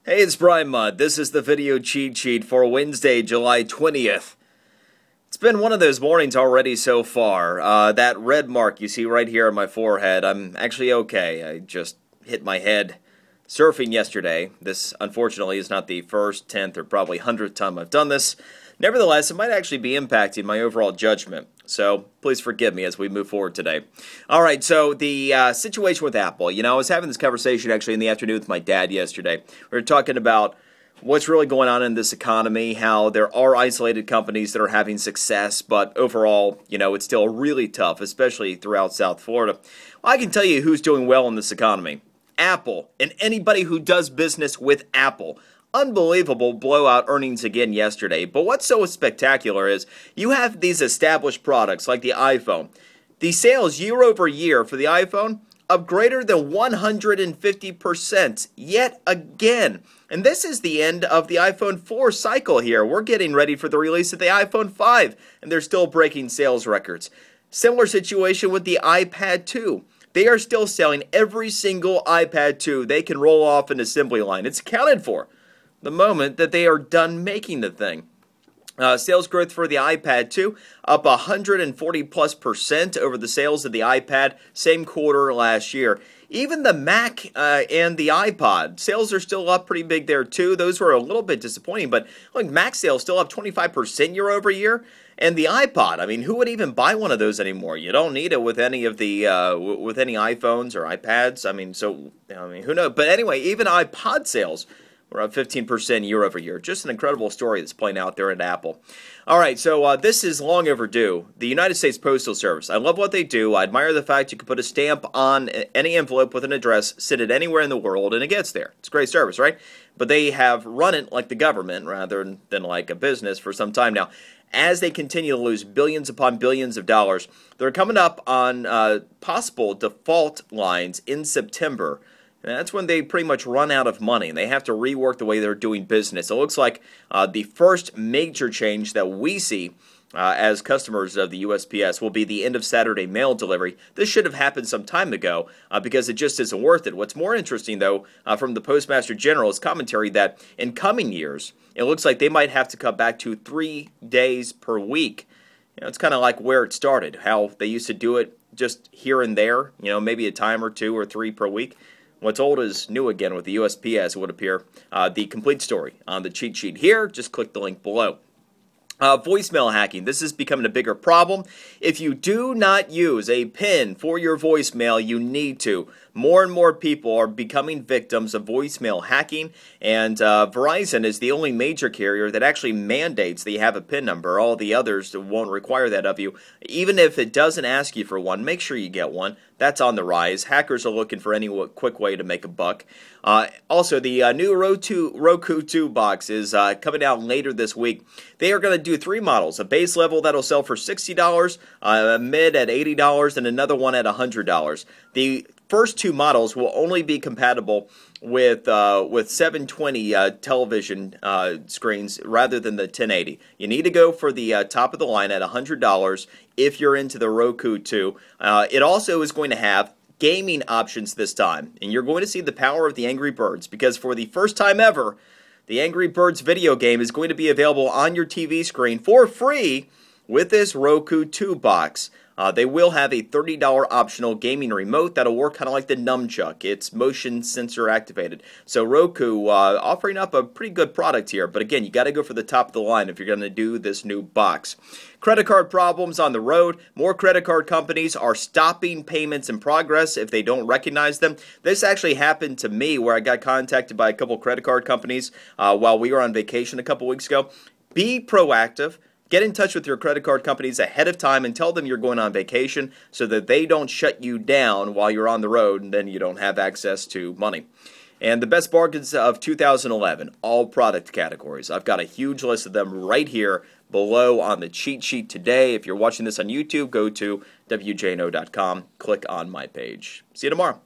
Hey, it's Brian Mudd. This is the video cheat sheet for Wednesday, July 20th. It's been one of those mornings already so far. That red mark you see right here on my forehead, I'm actually okay. I just hit my head surfing yesterday. This, unfortunately, is not the first, 10th, or probably 100th time I've done this. Nevertheless, it might actually be impacting my overall judgment. So please forgive me as we move forward today. All right, so the situation with Apple. I was having this conversation actually in the afternoon with my dad yesterday. We were talking about what's really going on in this economy, how there are isolated companies that are having success, but overall, it's still really tough, especially throughout South Florida. Well, I can tell you who's doing well in this economy. Apple, and anybody who does business with Apple. Unbelievable blowout earnings again yesterday. But what's so spectacular is you have these established products like the iPhone. The sales year over year for the iPhone up greater than 150% yet again. And this is the end of the iPhone 4 cycle here. We're getting ready for the release of the iPhone 5, and they're still breaking sales records. Similar situation with the iPad 2. They are still selling every single iPad 2 they can roll off an assembly line. It's accounted for the moment that they are done making the thing. Sales growth for the iPad 2 up 140+% over the sales of the iPad same quarter last year. Even the Mac and the iPod sales are still up pretty big there too. Those were a little bit disappointing, but Mac sales still up 25% year over year. And the iPod, I mean, who would even buy one of those anymore? You don't need it with any of the with any iPhones or iPads. Who knows? But anyway, even iPod sales we're up 15% year over year. Just an incredible story that's playing out there at Apple. All right, so this is long overdue. The United States Postal Service. I love what they do. I admire the fact you can put a stamp on any envelope with an address, send it anywhere in the world, and it gets there. It's a great service, right? But they have run it like the government rather than like a business for some time now. As they continue to lose billions upon billions of dollars, they're coming up on possible default lines in September. And that's when they pretty much run out of money, and they have to rework the way they're doing business. It looks like the first major change that we see as customers of the USPS will be the end of Saturday mail delivery. This should have happened some time ago because it just isn't worth it. What's more interesting, though, from the Postmaster General's commentary that in coming years, it looks like they might have to cut back to 3 days per week. It's kind of like where it started, how they used to do it just here and there, maybe a time or 2 or 3 per week. What's old is new again with the USPS, it would appear. The complete story on the cheat sheet here. Just click the link below. Voicemail hacking. This is becoming a bigger problem. If you do not use a PIN for your voicemail, you need to. More and more people are becoming victims of voicemail hacking, and Verizon is the only major carrier that actually mandates that you have a PIN number. All the others won't require that of you. Even if it doesn't ask you for one, make sure you get one. That's on the rise. Hackers are looking for any quick way to make a buck. Also, the new Roku 2 box is coming out later this week. They are going to do 3 models. A base level that'll sell for $60, a mid at $80, and another one at $100. The first 2 models will only be compatible with 720 television screens rather than the 1080. You need to go for the top of the line at $100 if you're into the Roku 2. It also is going to have gaming options this time, and you're going to see the power of the Angry Birds, because for the first time ever, the Angry Birds video game is going to be available on your TV screen for free with this Roku 2 box. They will have a $30 optional gaming remote that'll work kind of like the Nunchuck. It's motion sensor activated. So Roku offering up a pretty good product here. But again, you got to go for the top of the line if you're going to do this new box. Credit card problems on the road. More credit card companies are stopping payments in progress if they don't recognize them. This actually happened to me where I got contacted by a couple credit card companies while we were on vacation a couple weeks ago. Be proactive. Get in touch with your credit card companies ahead of time and tell them you're going on vacation so that they don't shut you down while you're on the road and then you don't have access to money. And the best bargains of 2011, all product categories. I've got a huge list of them right here below on the cheat sheet today. If you're watching this on YouTube, go to WJNO.com, click on my page. See you tomorrow.